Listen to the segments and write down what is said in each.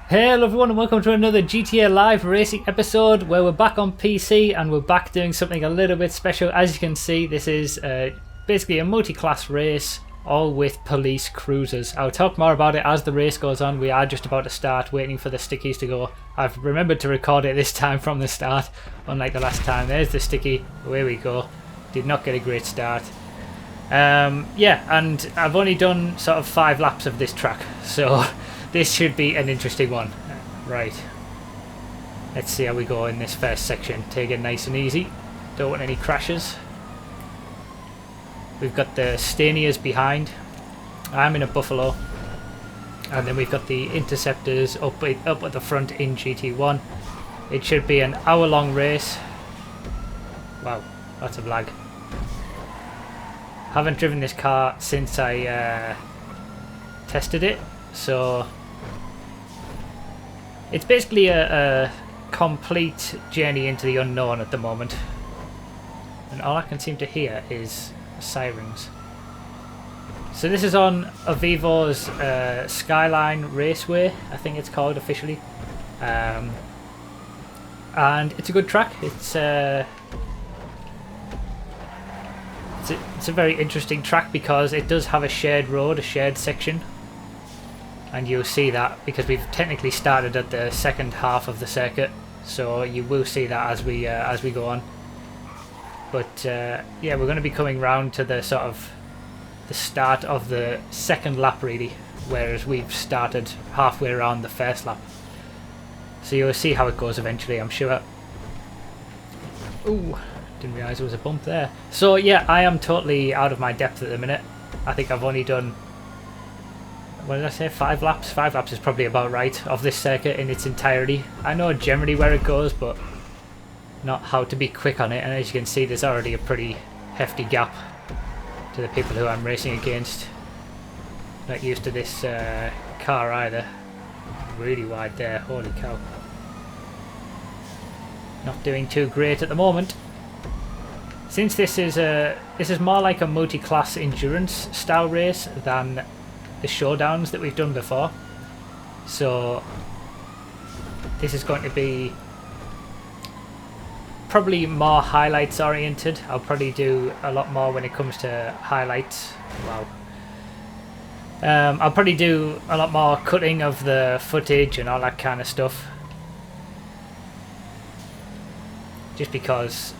Hello everyone and welcome to another GTA Live racing episode where we're back on PC and we're back doing something a little bit special. As you can see, this is basically a multi-class race, all with police cruisers. I'll talk more about it as the race goes on. We are just about to start, waiting for the stickies to go. I've remembered to record it this time from the start, unlike the last time. There's the sticky, away we go. Did not get a great start. Yeah, and I've only done sort of 5 laps of this track, so this should be an interesting one. Right, let's see how we go in this first section. Take it nice and easy, don't want any crashes. We've got the Staniers behind. I'm in a Buffalo, and then we've got the Interceptors up at the front in GT1. It should be an hour-long race. Wow, lots of lag. Haven't driven this car since I tested it, so it's basically a complete journey into the unknown at the moment, and all I can seem to hear is sirens. So this is on Avivo's Skyline Raceway, I think it's called officially, and it's a good track. It's a very interesting track because it does have a shared road, a shared section, and you'll see that because we've technically started at the second half of the circuit, so you will see that as we go on. But yeah, we're going to be coming round to the sort of the start of the second lap really, whereas we've started halfway around the first lap. So you'll see how it goes eventually, I'm sure. Ooh. Didn't realise there was a bump there. So yeah, I am totally out of my depth at the minute. I think I've only done, what did I say, 5 laps? 5 laps is probably about right of this circuit in its entirety. I know generally where it goes, but not how to be quick on it. And as you can see, there's already a pretty hefty gap to the people who I'm racing against. Not used to this car either. Really wide there, holy cow. Not doing too great at the moment. Since this is more like a multi-class endurance style race than the showdowns that we've done before, so this is going to be probably more highlights oriented. I'll probably do a lot more when it comes to highlights. Wow. I'll probably do a lot more cutting of the footage and all that kind of stuff, just because.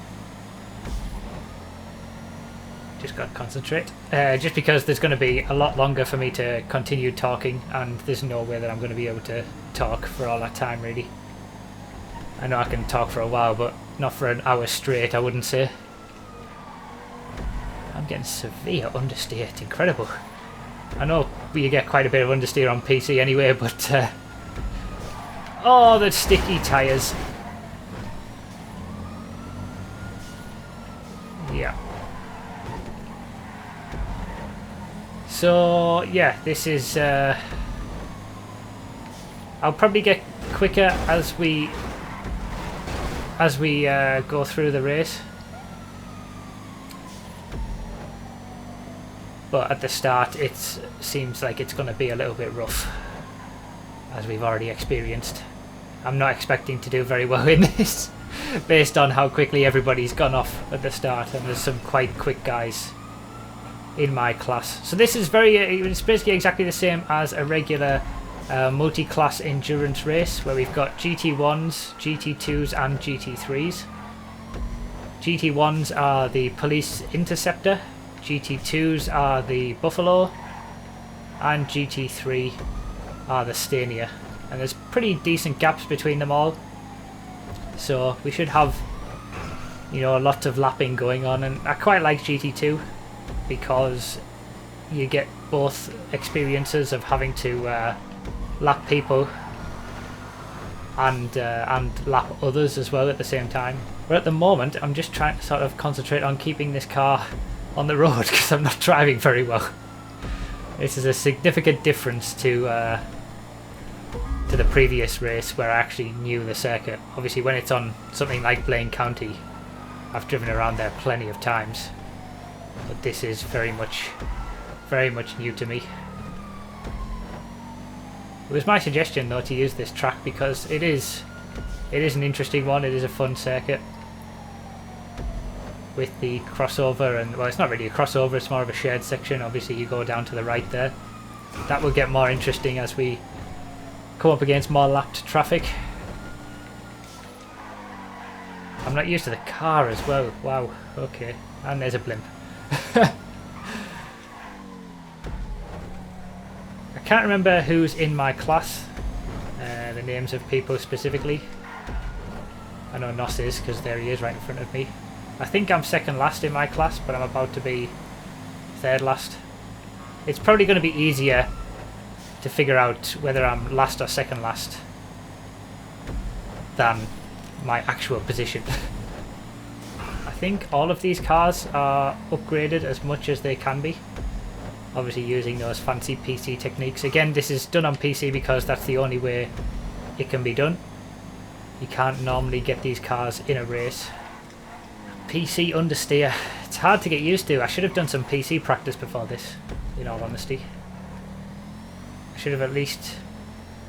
Just got to concentrate. Just because there's going to be a lot longer for me to continue talking, and there's no way that I'm going to be able to talk for all that time really. I know I can talk for a while, but not for an hour straight, I wouldn't say. I'm getting severe understeer, it's incredible. I know you get quite a bit of understeer on PC anyway, but oh, the sticky tyres. Yeah. So yeah, this is I'll probably get quicker as we go through the race, but at the start it seems like it's going to be a little bit rough, as we've already experienced. I'm not expecting to do very well in this based on how quickly everybody's gone off at the start, and there's some quite quick guys in my class. So this is it's basically exactly the same as a regular multi-class endurance race, where we've got GT1s, GT2s and GT3s. GT1s are the Police Interceptor, GT2s are the Buffalo, and GT3 are the Stanier. And there's pretty decent gaps between them all, so we should have, you know, lots of lapping going on. And I quite like GT2 because you get both experiences of having to lap people and lap others as well at the same time. But at the moment I'm just trying to sort of concentrate on keeping this car on the road because I'm not driving very well. This is a significant difference to the previous race where I actually knew the circuit. Obviously when it's on something like Blaine County, I've driven around there plenty of times, but this is very much new to me. It was my suggestion though to use this track because it is an interesting one. It is a fun circuit with the crossover, and well, it's not really a crossover, it's more of a shared section. Obviously you go down to the right there. That will get more interesting as we come up against more lapped traffic. I'm not used to the car as well. Wow, okay. And there's a blimp. I can't remember who's in my class, the names of people specifically. I know Nos is, because there he is right in front of me. I think I'm second last in my class, but I'm about to be third last. It's probably going to be easier to figure out whether I'm last or second last than my actual position. I think all of these cars are upgraded as much as they can be. Obviously using those fancy PC techniques. Again, this is done on PC because that's the only way it can be done. You can't normally get these cars in a race. PC understeer. It's hard to get used to. I should have done some PC practice before this, in all honesty. I should have at least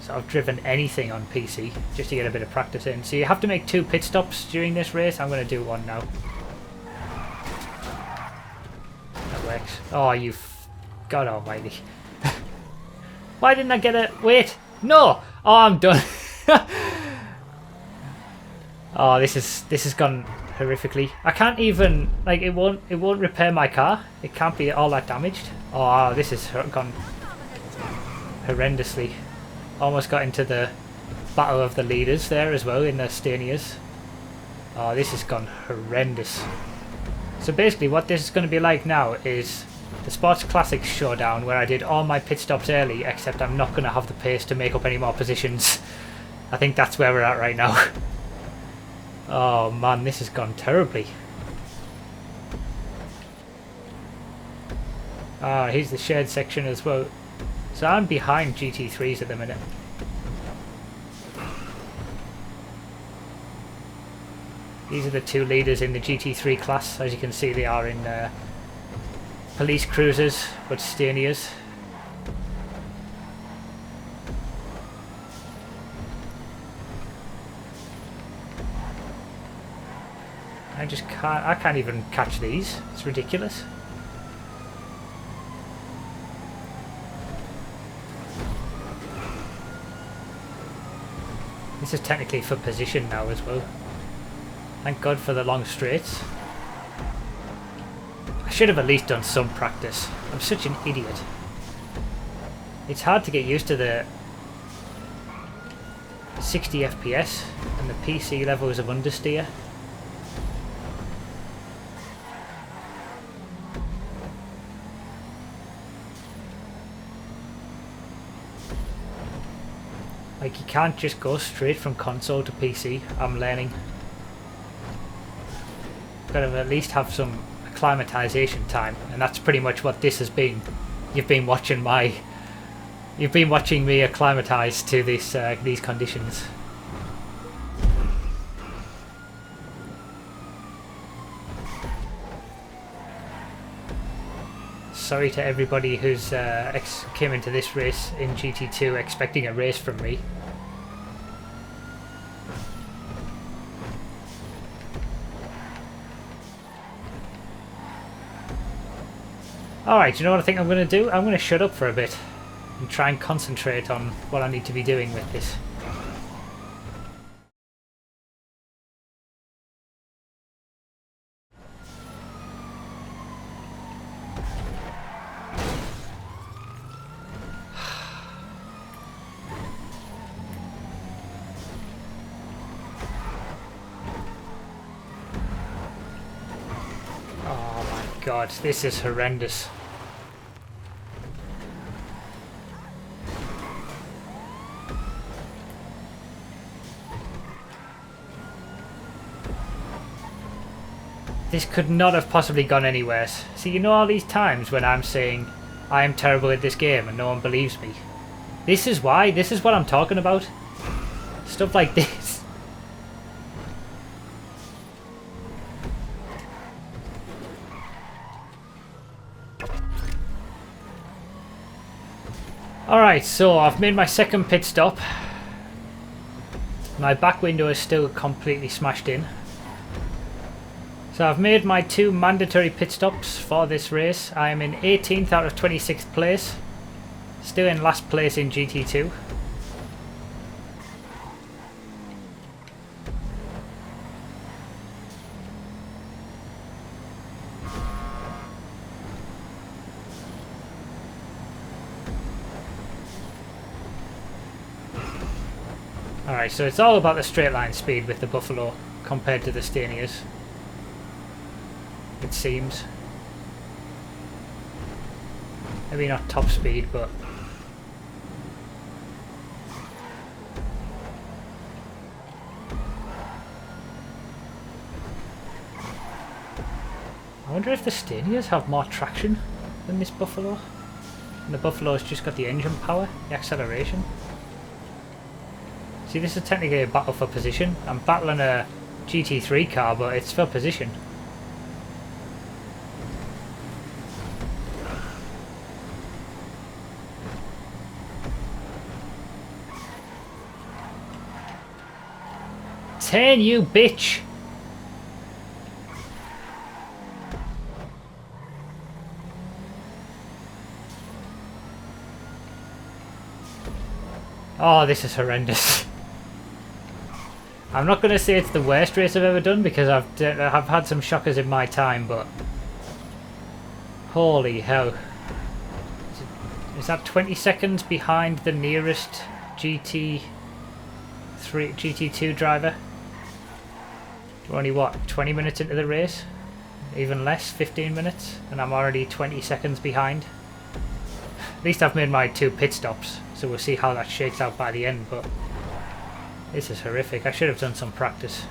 sort of driven anything on PC just to get a bit of practice in. So you have to make 2 pit stops during this race. I'm going to do one now. That works. Oh, God almighty. Why didn't I get a... Wait! No! Oh, I'm done. Oh, this has gone horrifically. I can't even... Like, it won't repair my car. It can't be all that damaged. Oh, this has gone horrendously. Almost got into the battle of the leaders there as well in the Stanias. Oh, this has gone horrendous. So basically what this is going to be like now is the Sports Classics showdown where I did all my pit stops early, except I'm not going to have the pace to make up any more positions. I think that's where we're at right now. Oh man, this has gone terribly. Ah, here's the shared section as well. So I'm behind GT3s at the minute. These are the 2 leaders in the GT3 class. As you can see, they are in police cruisers, but Stanias. I can't even catch these. It's ridiculous. This is technically for position now as well. Thank God for the long straights. I should have at least done some practice. I'm such an idiot. It's hard to get used to the 60 FPS and the PC levels of understeer. Like, you can't just go straight from console to PC. I'm learning. Gotta at least have some acclimatization time, and that's pretty much what this has been. You've been watching me acclimatize to this these conditions. Sorry to everybody who's came into this race in GT2 expecting a race from me. Alright, you know what I think I'm going to do? I'm going to shut up for a bit and try and concentrate on what I need to be doing with this. Oh my god, this is horrendous. This could not have possibly gone any worse. See, you know all these times when I'm saying I am terrible at this game and no one believes me? This is why. This is what I'm talking about. Stuff like this. Alright, so I've made my second pit stop. My back window is still completely smashed in. So I've made my 2 mandatory pit stops for this race. I am in 18th out of 26th place. Still in last place in GT2. Alright, so it's all about the straight line speed with the Buffalo compared to the Stanias. It seems. Maybe not top speed, but... I wonder if the Stanias have more traction than this Buffalo. And the Buffalo's just got the engine power, the acceleration. See, this is technically a battle for position. I'm battling a GT3 car, but it's for position. Turn, you bitch! Oh, this is horrendous. I'm not going to say it's the worst race I've ever done because I've had some shockers in my time, but holy hell. Is that 20 seconds behind the nearest GT2 driver? We're only, what, 20 minutes into the race? Even less, 15 minutes? And I'm already 20 seconds behind. At least I've made my 2 pit stops, so we'll see how that shakes out by the end, but this is horrific. I should have done some practice.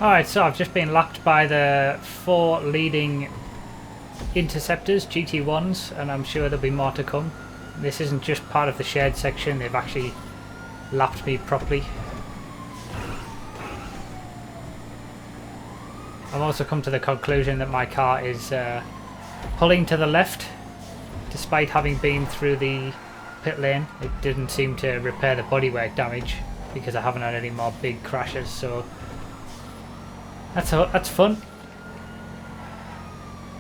Alright, so I've just been lapped by the 4 leading Interceptors, GT1s, and I'm sure there'll be more to come. This isn't just part of the shared section, they've actually lapped me properly. I've also come to the conclusion that my car is pulling to the left, despite having been through the pit lane. It didn't seem to repair the bodywork damage, because I haven't had any more big crashes, so that's fun.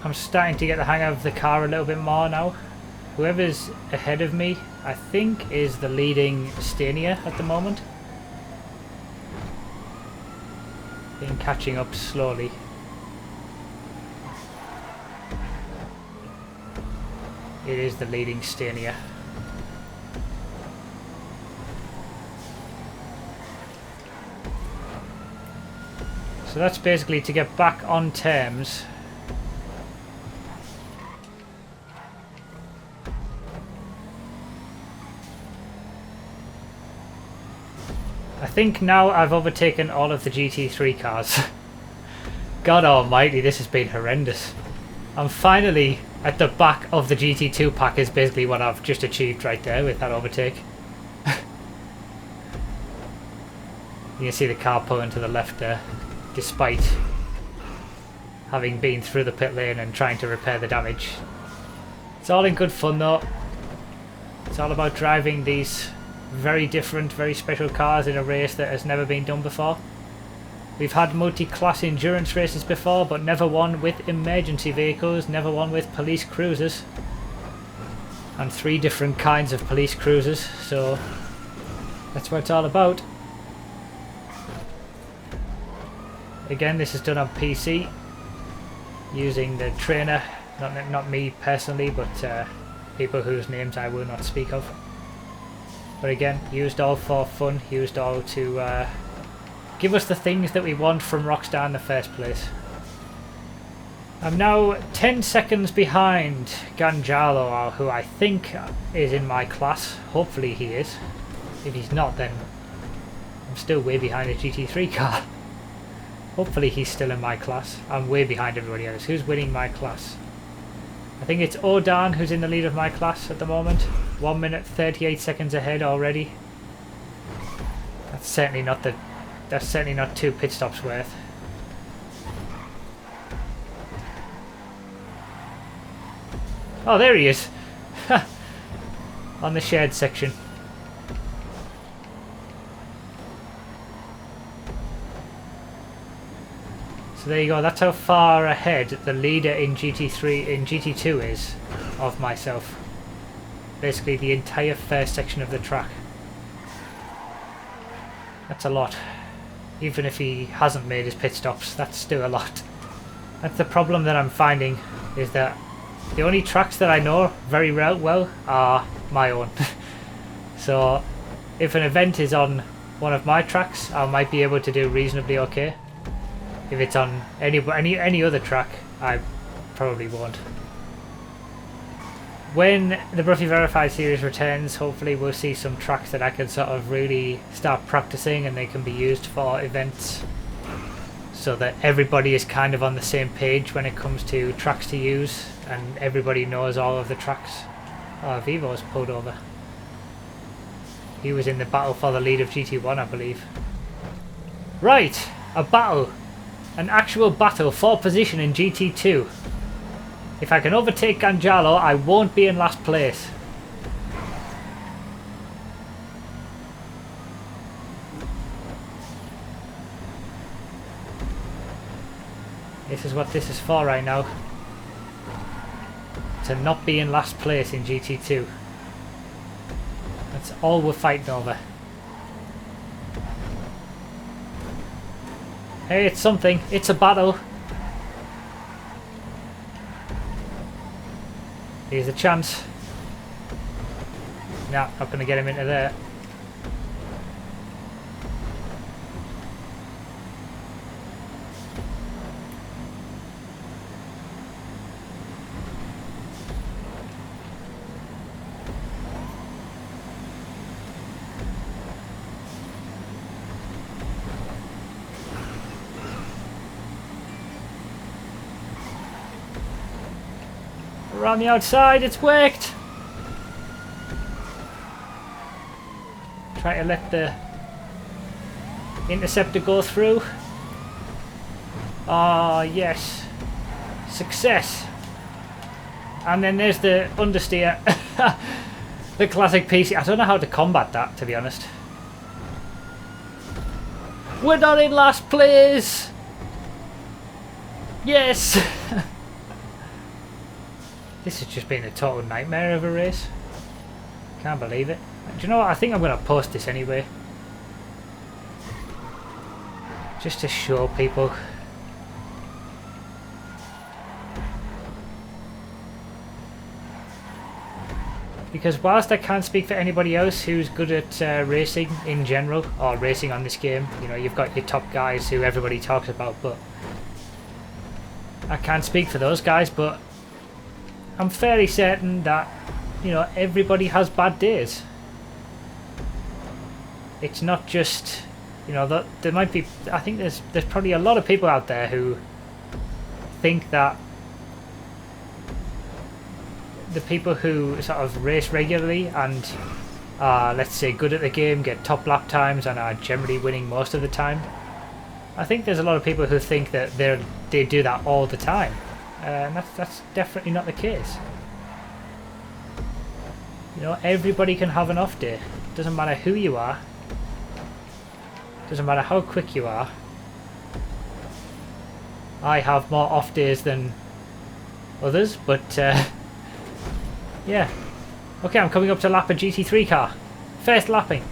I'm starting to get the hang of the car a little bit more now. Whoever's ahead of me, I think, is the leading Stania at the moment. Been catching up slowly. It is the leading Stania. So that's basically to get back on terms. I think now I've overtaken all of the GT3 cars. God almighty, this has been horrendous. I'm finally at the back of the GT2 pack is basically what I've just achieved right there with that overtake. You can see the car pulling to the left there, despite having been through the pit lane and trying to repair the damage. It's all in good fun though. It's all about driving these very different, very special cars in a race that has never been done before. We've had multi-class endurance races before, but never one with emergency vehicles, never one with police cruisers. And 3 different kinds of police cruisers, so that's what it's all about. Again, this is done on PC, using the trainer, not me personally, but people whose names I will not speak of. But again, used all for fun, used all to give us the things that we want from Rockstar in the first place. I'm now 10 seconds behind Ganjalo, who I think is in my class. Hopefully he is. If he's not, then I'm still way behind a GT3 car. Hopefully he's still in my class. I'm way behind everybody else. Who's winning my class? I think it's Odan who's in the lead of my class at the moment. 1 minute 38 seconds ahead already. That's certainly not 2 pit stops worth. Oh, there he is. On the shared section. So there you go, that's how far ahead the leader in GT2 is of myself. Basically the entire first section of the track. That's a lot. Even if he hasn't made his pit stops, that's still a lot. That's the problem that I'm finding, is that the only tracks that I know very well are my own. So if an event is on one of my tracks, I might be able to do reasonably okay. If it's on any other track, I probably won't. When the Bruffy Verified series returns, hopefully we'll see some tracks that I can sort of really start practicing and they can be used for events, so that everybody is kind of on the same page when it comes to tracks to use and everybody knows all of the tracks. Oh, Vivo's pulled over. He was in the battle for the lead of GT1, I believe. Right, a battle. An actual battle for position in GT2. If I can overtake Ganjalo, I won't be in last place. This is what this is for right now. To not be in last place in GT2. That's all we're fighting over. Hey, it's something. It's a battle. Here's a chance. Nah, not going to get him into there. Around the outside, it's worked. Try to let the interceptor go through. Ah, yes. Success. And then there's the understeer. The classic PC. I don't know how to combat that, to be honest. We're not in last place. Yes. This has just been a total nightmare of a race. Can't believe it. Do you know what? I think I'm going to post this anyway. Just to show people. Because whilst I can't speak for anybody else who's good at racing in general, or racing on this game, you know, you've got your top guys who everybody talks about, but I can't speak for those guys, but I'm fairly certain that, you know, everybody has bad days. It's not just, you know, that there might be, I think there's probably a lot of people out there who think that the people who sort of race regularly and are, let's say, good at the game, get top lap times and are generally winning most of the time. I think there's a lot of people who think that they do that all the time. And that's definitely not the case. You know, everybody can have an off day. Doesn't matter who you are. Doesn't matter how quick you are. I have more off days than others, but yeah. Okay, I'm coming up to lap a GT3 car. First lapping.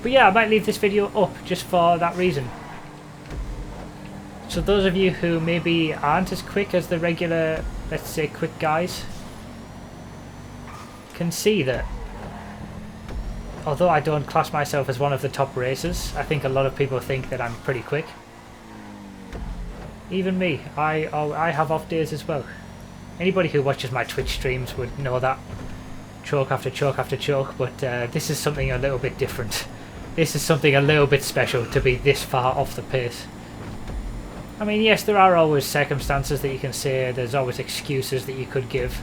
But yeah, I might leave this video up just for that reason. So those of you who maybe aren't as quick as the regular, let's say, quick guys, can see that although I don't class myself as one of the top racers, I think a lot of people think that I'm pretty quick. Even me, I have off days as well. Anybody who watches my Twitch streams would know that. Choke after choke after choke, but this is something a little bit different. This is something a little bit special to be this far off the pace. I mean, yes, there are always circumstances that you can say, there's always excuses that you could give.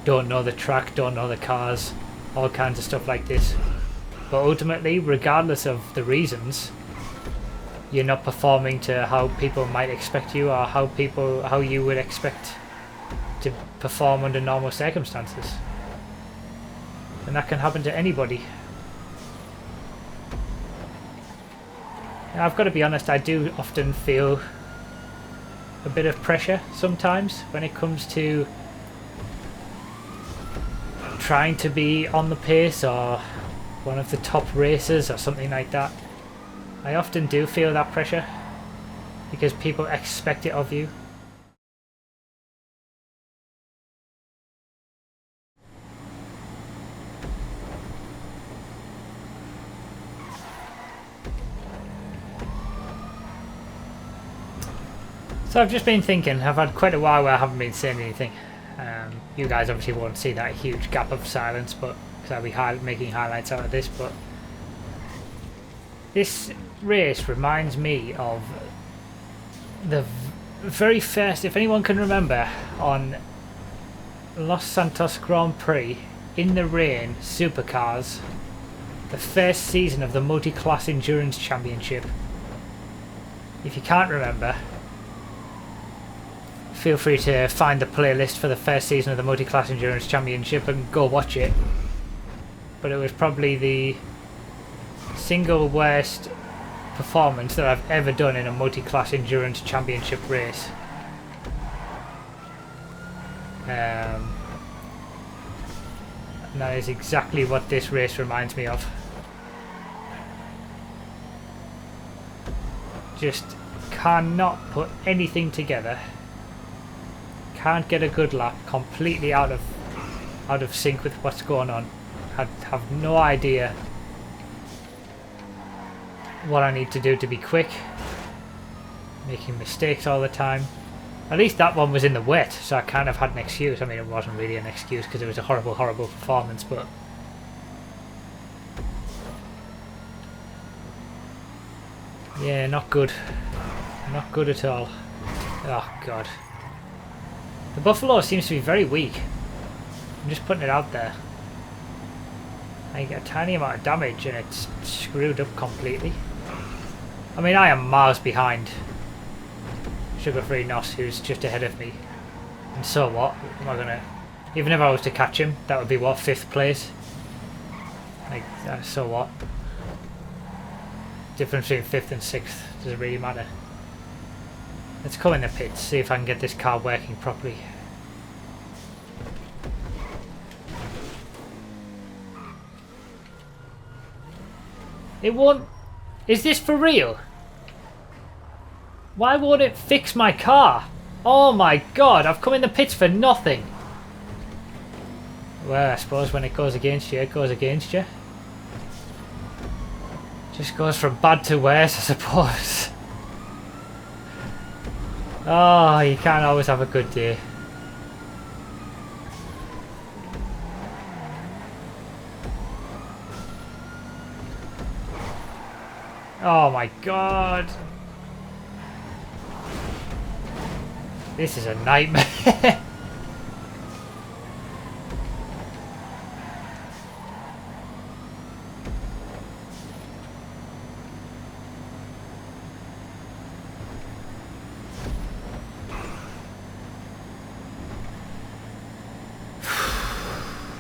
Don't know the track, don't know the cars, all kinds of stuff like this. But ultimately, regardless of the reasons, you're not performing to how people might expect you, or how you would expect to perform under normal circumstances. And that can happen to anybody. Now, I've got to be honest, I do often feel a bit of pressure sometimes when it comes to trying to be on the pace or one of the top racers or something like that. I often do feel that pressure because people expect it of you. So I've just been thinking, I've had quite a while where I haven't been saying anything. You guys obviously won't see that huge gap of silence, but because I'll be making highlights out of this, but this race reminds me of the very first, if anyone can remember, on Los Santos Grand Prix, in the rain, supercars, the first season of the Multi-Class Endurance Championship. If you can't remember, feel free to find the playlist for the first season of the Multi-Class Endurance Championship and go watch it. But it was probably the single worst performance that I've ever done in a Multi-Class Endurance Championship race. And that is exactly what this race reminds me of. Just cannot put anything together. Can't get a good lap, completely out of sync with what's going on. I have no idea what I need to do to be quick. Making mistakes all the time. At least that one was in the wet, so I kind of had an excuse. I mean, it wasn't really an excuse because it was a horrible, horrible performance, but yeah, not good. Not good at all. Oh, God. The Buffalo seems to be very weak. I'm just putting it out there. I get a tiny amount of damage and it's screwed up completely. I mean, I am miles behind Sugar-Free Nos, who's just ahead of me. And so what? Am I gonna... Even if I was to catch him, that would be what, 5th place? Like, so what? Difference between 5th and 6th, does it really matter? Let's go in the pits, see if I can get this car working properly. It won't... Is this for real? Why won't it fix my car? Oh my God, I've come in the pits for nothing. Well, I suppose when it goes against you, it goes against you. Just goes from bad to worse, I suppose. Oh, you can't always have a good day. Oh my God. This is a nightmare.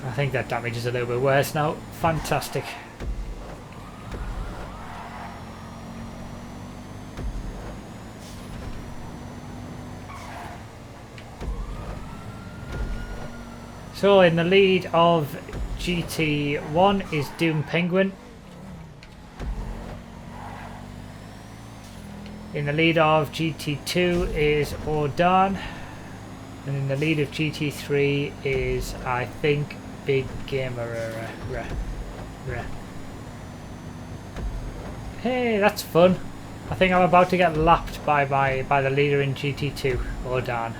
I think that damage is a little bit worse now. Fantastic. So in the lead of GT1 is Doom Penguin. In the lead of GT2 is Ordan. And in the lead of GT3 is, I think, Big Gamer. Hey, that's fun. I think I'm about to get lapped by the leader in GT2, Ordan.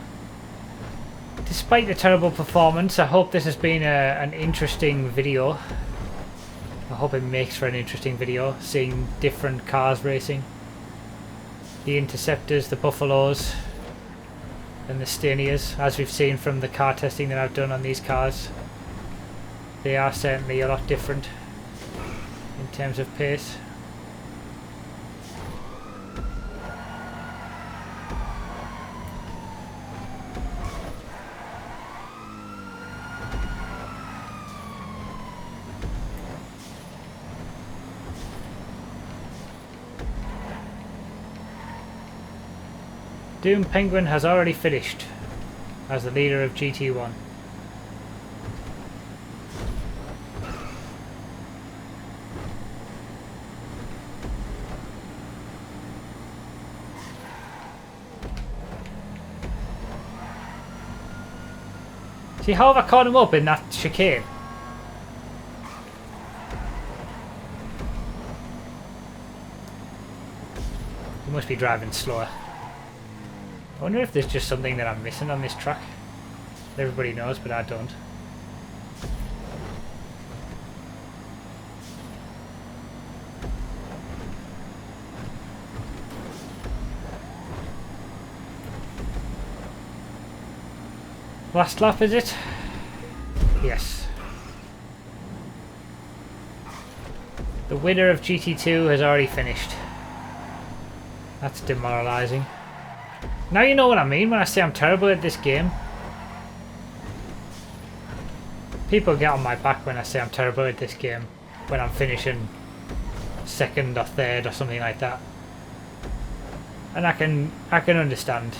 Despite the terrible performance, I hope this has been an interesting video. I hope it makes for an interesting video, seeing different cars racing. The Interceptors, the Buffaloes, and the Stanias, as we've seen from the car testing that I've done on these cars. They are certainly a lot different in terms of pace. Doom Penguin has already finished as the leader of GT1. See, how have I caught him up in that chicane? He must be driving slower. I wonder if there's just something that I'm missing on this track. Everybody knows, but I don't. Last lap, is it? Yes. The winner of GT2 has already finished. That's demoralising. Now you know what I mean when I say I'm terrible at this game. People get on my back when I say I'm terrible at this game, when I'm finishing second or third or something like that. And I can understand.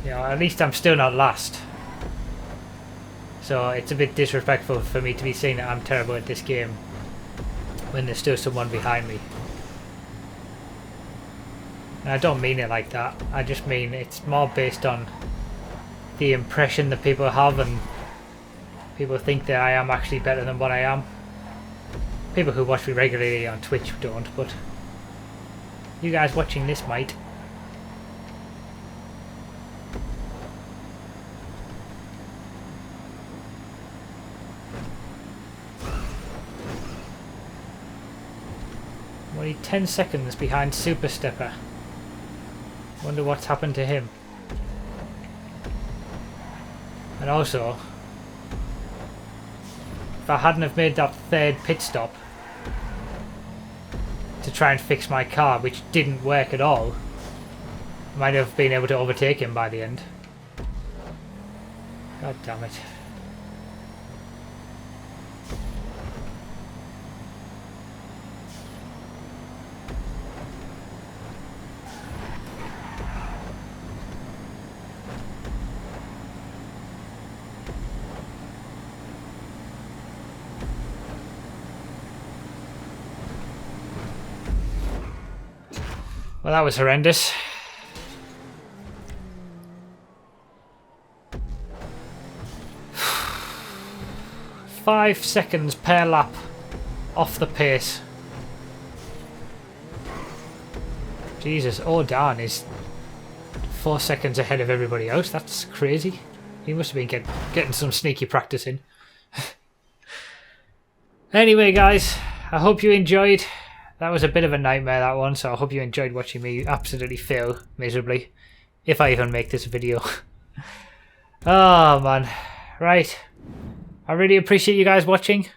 You know, at least I'm still not last. So it's a bit disrespectful for me to be saying that I'm terrible at this game when there's still someone behind me. And I don't mean it like that. I just mean it's more based on the impression that people have, and people think that I am actually better than what I am. People who watch me regularly on Twitch don't, but you guys watching this might. Only 10 seconds behind Super Stepper. Wonder what's happened to him. And also, if I hadn't have made that third pit stop to try and fix my car, which didn't work at all, I might have been able to overtake him by the end. God damn it. Well, that was horrendous. Five seconds per lap off the pace. Jesus, Ordan is 4 seconds ahead of everybody else. That's crazy. He must have been getting some sneaky practice in. Anyway, guys, I hope you enjoyed. That was a bit of a nightmare, that one, so I hope you enjoyed watching me absolutely fail miserably. If I even make this video. Oh, man. Right. I really appreciate you guys watching.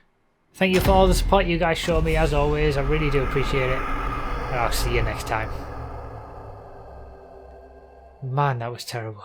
Thank you for all the support you guys show me, as always. I really do appreciate it. And I'll see you next time. Man, that was terrible.